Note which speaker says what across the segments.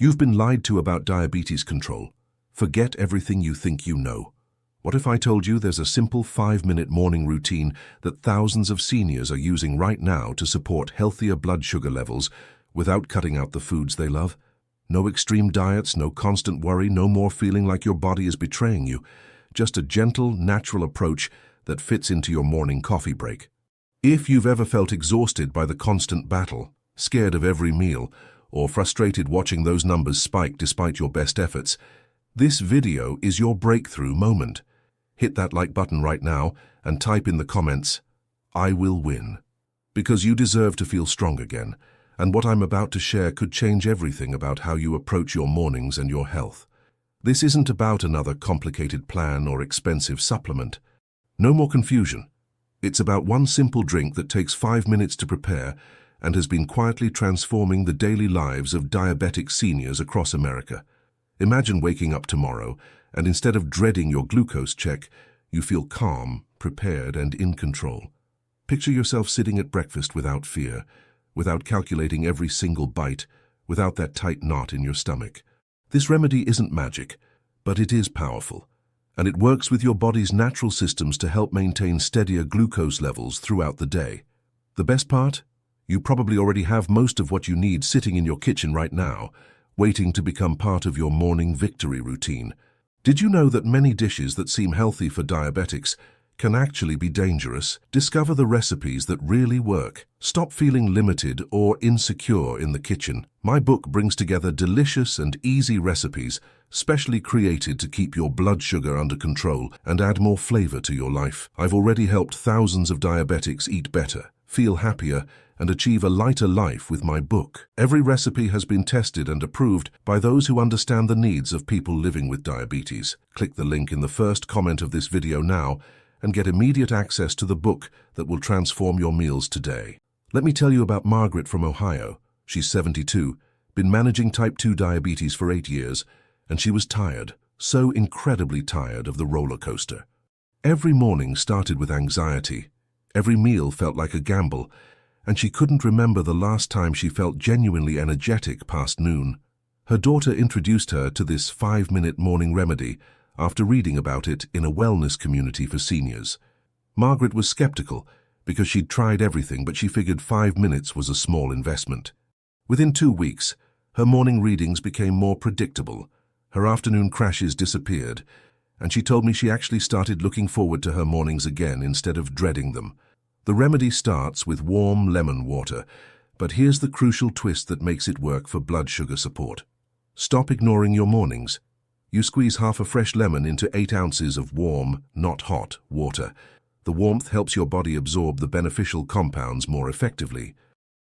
Speaker 1: You've been lied to about diabetes control. Forget everything you think you know. What if I told you there's a simple 5-minute morning routine that thousands of seniors are using right now to support healthier blood sugar levels without cutting out the foods they love? No extreme diets, no constant worry, no more feeling like your body is betraying you. Just a gentle, natural approach that fits into your morning coffee break. If you've ever felt exhausted by the constant battle, scared of every meal, or frustrated watching those numbers spike despite your best efforts, this video is your breakthrough moment. Hit that like button right now and type in the comments, "I will win." Because you deserve to feel strong again, and what I'm about to share could change everything about how you approach your mornings and your health. This isn't about another complicated plan or expensive supplement. No more confusion. It's about one simple drink that takes 5 minutes to prepare and has been quietly transforming the daily lives of diabetic seniors across America. Imagine waking up tomorrow, and instead of dreading your glucose check, you feel calm, prepared, and in control. Picture yourself sitting at breakfast without fear, without calculating every single bite, without that tight knot in your stomach. This remedy isn't magic, but it is powerful, and it works with your body's natural systems to help maintain steadier glucose levels throughout the day. The best part? You probably already have most of what you need sitting in your kitchen right now, waiting to become part of your morning victory routine. Did you know that many dishes that seem healthy for diabetics can actually be dangerous? Discover the recipes that really work. Stop feeling limited or insecure in the kitchen. My book brings together delicious and easy recipes, specially created to keep your blood sugar under control and add more flavor to your life. I've already helped thousands of diabetics eat better, feel happier, and achieve a lighter life with my book. Every recipe has been tested and approved by those who understand the needs of people living with diabetes. Click the link in the first comment of this video now and get immediate access to the book that will transform your meals today. Let me tell you about Margaret from Ohio. She's 72, been managing type 2 diabetes for 8 years, and she was tired, so incredibly tired of the roller coaster. Every morning started with anxiety. Every meal felt like a gamble, and she couldn't remember the last time she felt genuinely energetic past noon. Her daughter introduced her to this 5-minute morning remedy after reading about it in a wellness community for seniors. Margaret was skeptical because she'd tried everything, but she figured 5 minutes was a small investment. Within 2 weeks, her morning readings became more predictable, her afternoon crashes disappeared, and she told me she actually started looking forward to her mornings again instead of dreading them. The remedy starts with warm lemon water, but here's the crucial twist that makes it work for blood sugar support. Stop ignoring your mornings. You squeeze half a fresh lemon into 8 ounces of warm, not hot, water. The warmth helps your body absorb the beneficial compounds more effectively.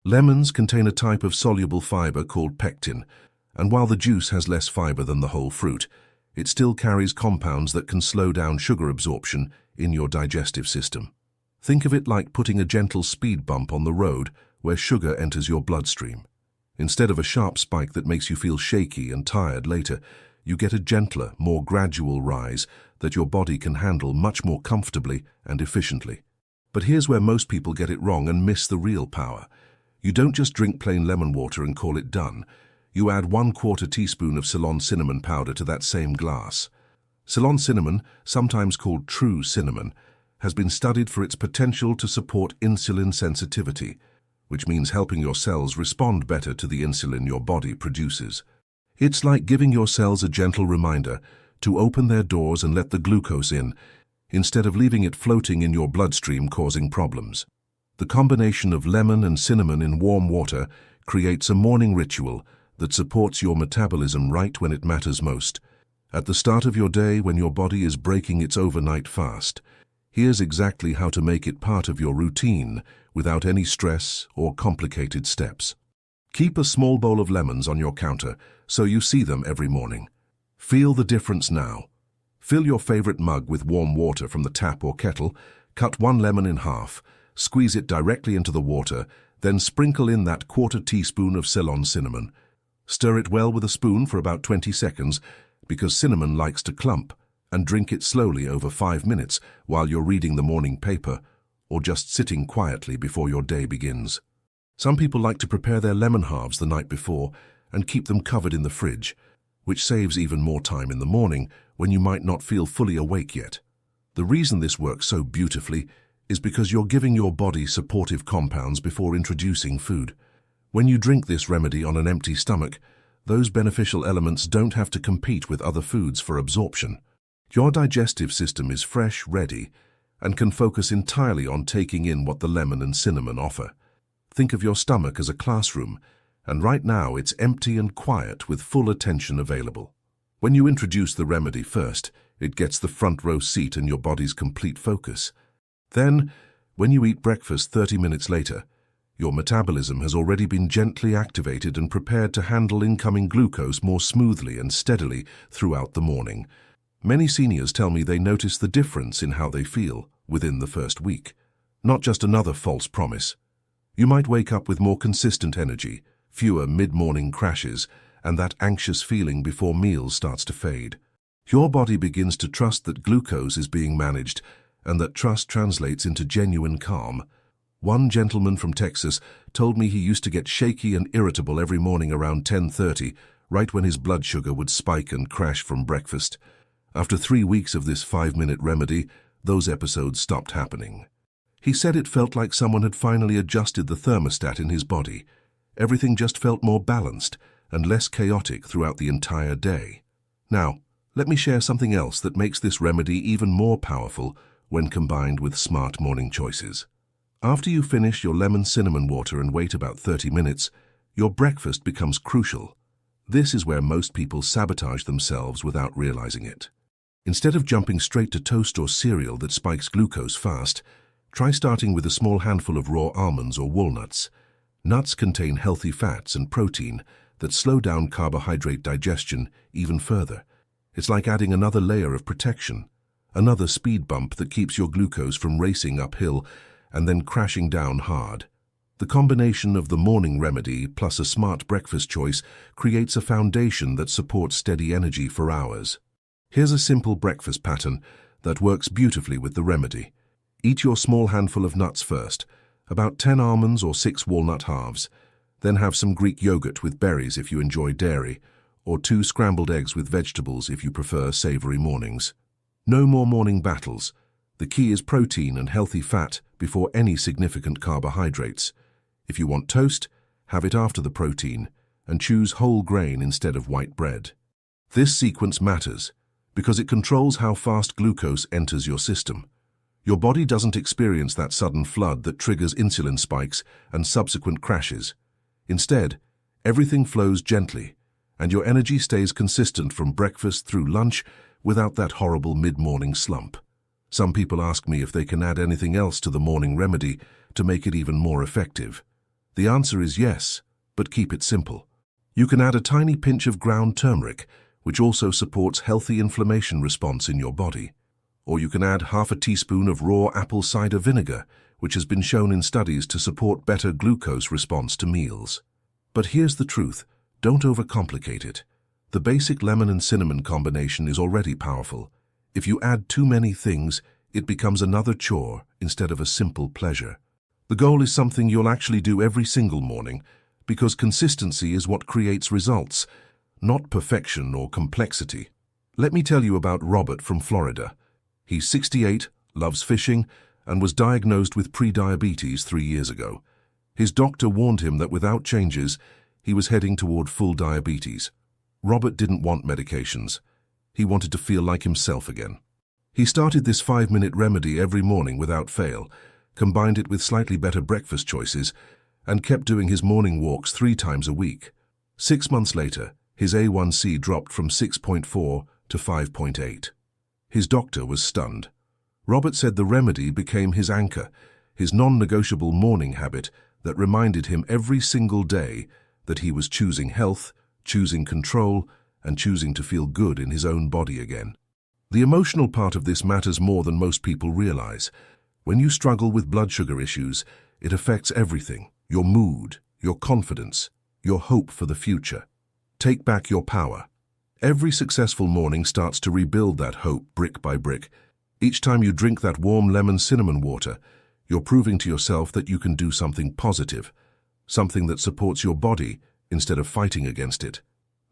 Speaker 1: Lemons contain a type of soluble fiber called pectin, and while the juice has less fiber than the whole fruit, it still carries compounds that can slow down sugar absorption in your digestive system. Think of it like putting a gentle speed bump on the road where sugar enters your bloodstream. Instead of a sharp spike that makes you feel shaky and tired later, you get a gentler, more gradual rise that your body can handle much more comfortably and efficiently. But here's where most people get it wrong and miss the real power. You don't just drink plain lemon water and call it done. You add 1/4 teaspoon of Ceylon cinnamon powder to that same glass. Ceylon cinnamon, sometimes called true cinnamon, has been studied for its potential to support insulin sensitivity, which means helping your cells respond better to the insulin your body produces. It's like giving your cells a gentle reminder to open their doors and let the glucose in, instead of leaving it floating in your bloodstream causing problems. The combination of lemon and cinnamon in warm water creates a morning ritual that supports your metabolism right when it matters most. At the start of your day, when your body is breaking its overnight fast, here's exactly how to make it part of your routine without any stress or complicated steps. Keep a small bowl of lemons on your counter so you see them every morning. Feel the difference now. Fill your favorite mug with warm water from the tap or kettle, cut 1 lemon in half, squeeze it directly into the water, then sprinkle in that 1/4 teaspoon of Ceylon cinnamon. Stir it well with a spoon for about 20 seconds because cinnamon likes to clump, and drink it slowly over 5 minutes while you're reading the morning paper or just sitting quietly before your day begins. Some people like to prepare their lemon halves the night before and keep them covered in the fridge, which saves even more time in the morning when you might not feel fully awake yet. The reason this works so beautifully is because you're giving your body supportive compounds before introducing food. When you drink this remedy on an empty stomach, those beneficial elements don't have to compete with other foods for absorption. Your digestive system is fresh, ready, and can focus entirely on taking in what the lemon and cinnamon offer. Think of your stomach as a classroom, and right now it's empty and quiet with full attention available. When you introduce the remedy first, it gets the front row seat and your body's complete focus. Then, when you eat breakfast 30 minutes later, your metabolism has already been gently activated and prepared to handle incoming glucose more smoothly and steadily throughout the morning. Many seniors tell me they notice the difference in how they feel within the first week. Not just another false promise. You might wake up with more consistent energy, fewer mid-morning crashes, and that anxious feeling before meals starts to fade. Your body begins to trust that glucose is being managed, and that trust translates into genuine calm. One gentleman from Texas told me he used to get shaky and irritable every morning around 10:30, right when his blood sugar would spike and crash from breakfast. After 3 weeks of this 5-minute remedy, those episodes stopped happening. He said it felt like someone had finally adjusted the thermostat in his body. Everything just felt more balanced and less chaotic throughout the entire day. Now, let me share something else that makes this remedy even more powerful when combined with smart morning choices. After you finish your lemon cinnamon water and wait about 30 minutes, your breakfast becomes crucial. This is where most people sabotage themselves without realizing it. Instead of jumping straight to toast or cereal that spikes glucose fast, try starting with a small handful of raw almonds or walnuts. Nuts contain healthy fats and protein that slow down carbohydrate digestion even further. It's like adding another layer of protection, another speed bump that keeps your glucose from racing uphill and then crashing down hard. The combination of the morning remedy plus a smart breakfast choice creates a foundation that supports steady energy for hours. Here's a simple breakfast pattern that works beautifully with the remedy. Eat your small handful of nuts first, about 10 almonds or 6 walnut halves. Then have some Greek yogurt with berries if you enjoy dairy, or 2 scrambled eggs with vegetables if you prefer savory mornings. No more morning battles. The key is protein and healthy fat before any significant carbohydrates. If you want toast, have it after the protein, and choose whole grain instead of white bread. This sequence matters because it controls how fast glucose enters your system. Your body doesn't experience that sudden flood that triggers insulin spikes and subsequent crashes. Instead, everything flows gently, and your energy stays consistent from breakfast through lunch without that horrible mid-morning slump. Some people ask me if they can add anything else to the morning remedy to make it even more effective. The answer is yes, but keep it simple. You can add a tiny pinch of ground turmeric, which also supports healthy inflammation response in your body. Or you can add half a teaspoon of raw apple cider vinegar, which has been shown in studies to support better glucose response to meals. But here's the truth, don't overcomplicate it. The basic lemon and cinnamon combination is already powerful. If you add too many things, it becomes another chore instead of a simple pleasure. The goal is something you'll actually do every single morning, because consistency is what creates results, not perfection or complexity. Let me tell you about Robert from Florida. He's 68, loves fishing, and was diagnosed with prediabetes 3 years ago. His doctor warned him that without changes, he was heading toward full diabetes. Robert didn't want medications. He wanted to feel like himself again. He started this 5-minute remedy every morning without fail, combined it with slightly better breakfast choices, and kept doing his morning walks 3 times a week. 6 months later, his A1C dropped from 6.4 to 5.8. His doctor was stunned. Robert said the remedy became his anchor, his non-negotiable morning habit that reminded him every single day that he was choosing health, choosing control, and choosing to feel good in his own body again. The emotional part of this matters more than most people realize. When you struggle with blood sugar issues, it affects everything: your mood, your confidence, your hope for the future. Take back your power. Every successful morning starts to rebuild that hope brick by brick. Each time you drink that warm lemon cinnamon water, you're proving to yourself that you can do something positive, something that supports your body instead of fighting against it.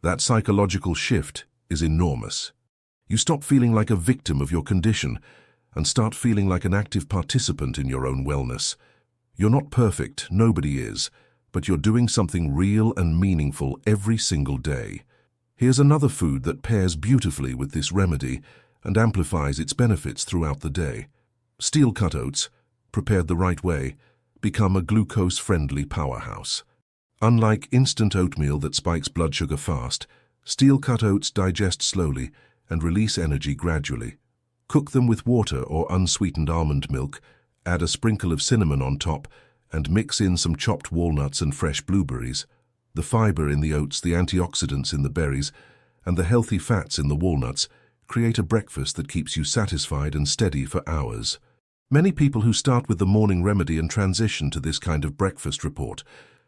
Speaker 1: That psychological shift is enormous. You stop feeling like a victim of your condition and start feeling like an active participant in your own wellness. You're not perfect, nobody is, but you're doing something real and meaningful every single day. Here's another food that pairs beautifully with this remedy and amplifies its benefits throughout the day. Steel-cut oats, prepared the right way, become a glucose-friendly powerhouse. Unlike instant oatmeal that spikes blood sugar fast, steel-cut oats digest slowly and release energy gradually. Cook them with water or unsweetened almond milk, add a sprinkle of cinnamon on top, and mix in some chopped walnuts and fresh blueberries. The fiber in the oats, the antioxidants in the berries, and the healthy fats in the walnuts create a breakfast that keeps you satisfied and steady for hours. Many people who start with the morning remedy and transition to this kind of breakfast report,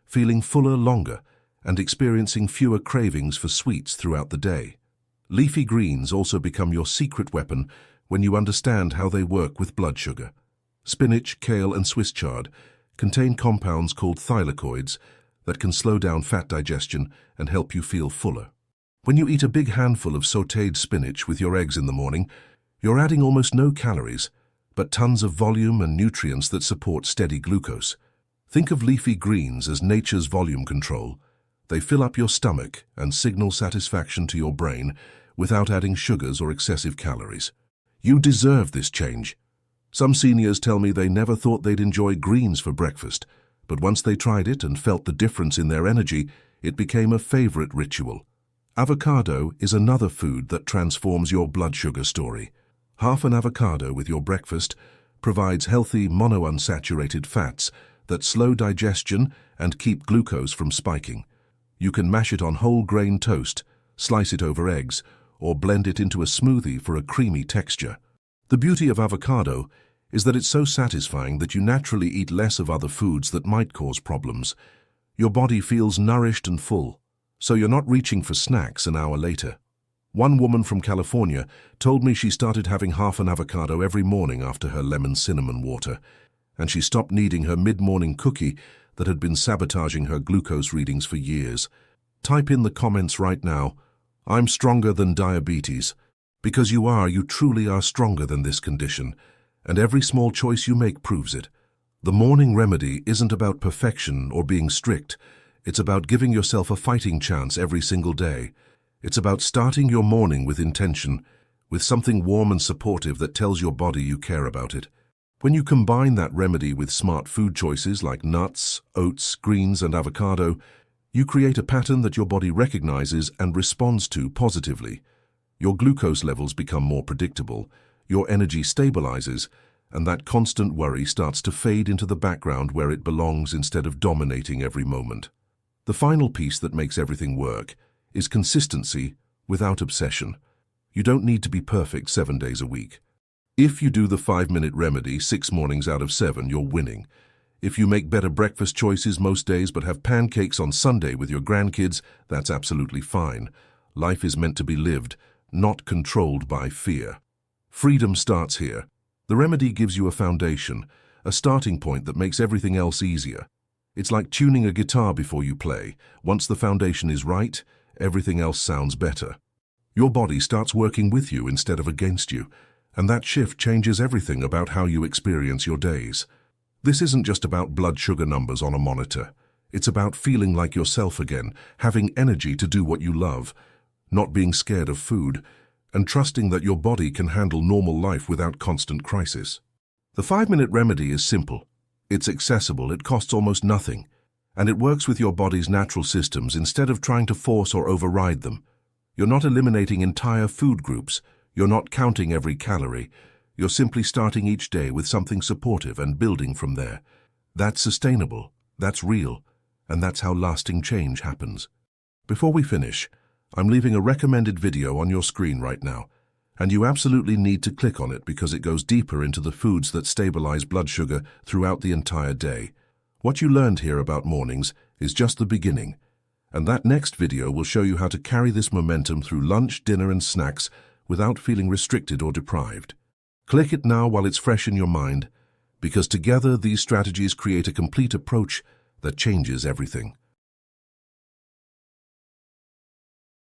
Speaker 1: feeling fuller longer and experiencing fewer cravings for sweets throughout the day. Leafy greens also become your secret weapon when you understand how they work with blood sugar. Spinach, kale, and Swiss chard contain compounds called thylakoids that can slow down fat digestion and help you feel fuller. When you eat a big handful of sautéed spinach with your eggs in the morning, you're adding almost no calories, but tons of volume and nutrients that support steady glucose. Think of leafy greens as nature's volume control. They fill up your stomach and signal satisfaction to your brain without adding sugars or excessive calories. You deserve this change. Some seniors tell me they never thought they'd enjoy greens for breakfast, but once they tried it and felt the difference in their energy, it became a favorite ritual. Avocado is another food that transforms your blood sugar story. Half an avocado with your breakfast provides healthy monounsaturated fats that slow digestion and keep glucose from spiking. You can mash it on whole grain toast, slice it over eggs, or blend it into a smoothie for a creamy texture. The beauty of avocado is that it's so satisfying that you naturally eat less of other foods that might cause problems. Your body feels nourished and full, so you're not reaching for snacks an hour later. One woman from California told me she started having half an avocado every morning after her lemon cinnamon water, and she stopped needing her mid-morning cookie that had been sabotaging her glucose readings for years. Type in the comments right now, "I'm stronger than diabetes," because you truly are stronger than this condition, and every small choice you make proves it. The morning remedy isn't about perfection or being strict. It's about giving yourself a fighting chance every single day. It's about starting your morning with intention, with something warm and supportive that tells your body you care about it. When you combine that remedy with smart food choices like nuts, oats, greens, and avocado, you create a pattern that your body recognizes and responds to positively. Your glucose levels become more predictable, your energy stabilizes, and that constant worry starts to fade into the background where it belongs instead of dominating every moment. The final piece that makes everything work is consistency without obsession. You don't need to be perfect 7 days a week. If you do the 5-minute remedy 6 mornings out of 7, you're winning. If you make better breakfast choices most days but have pancakes on Sunday with your grandkids, that's absolutely fine. Life is meant to be lived, not controlled by fear. Freedom starts here. The remedy gives you a foundation, a starting point that makes everything else easier. It's like tuning a guitar before you play. Once the foundation is right, everything else sounds better. Your body starts working with you instead of against you, and that shift changes everything about how you experience your days. This isn't just about blood sugar numbers on a monitor. It's about feeling like yourself again, having energy to do what you love, not being scared of food, and trusting that your body can handle normal life without constant crisis. The 5-minute remedy is simple. It's accessible, it costs almost nothing, and it works with your body's natural systems instead of trying to force or override them. You're not eliminating entire food groups, you're not counting every calorie, you're simply starting each day with something supportive and building from there. That's sustainable, that's real, and that's how lasting change happens. Before we finish, I'm leaving a recommended video on your screen right now, and you absolutely need to click on it because it goes deeper into the foods that stabilize blood sugar throughout the entire day. What you learned here about mornings is just the beginning, and that next video will show you how to carry this momentum through lunch, dinner, and snacks without feeling restricted or deprived. Click it now while it's fresh in your mind, because together these strategies create a complete approach that changes everything.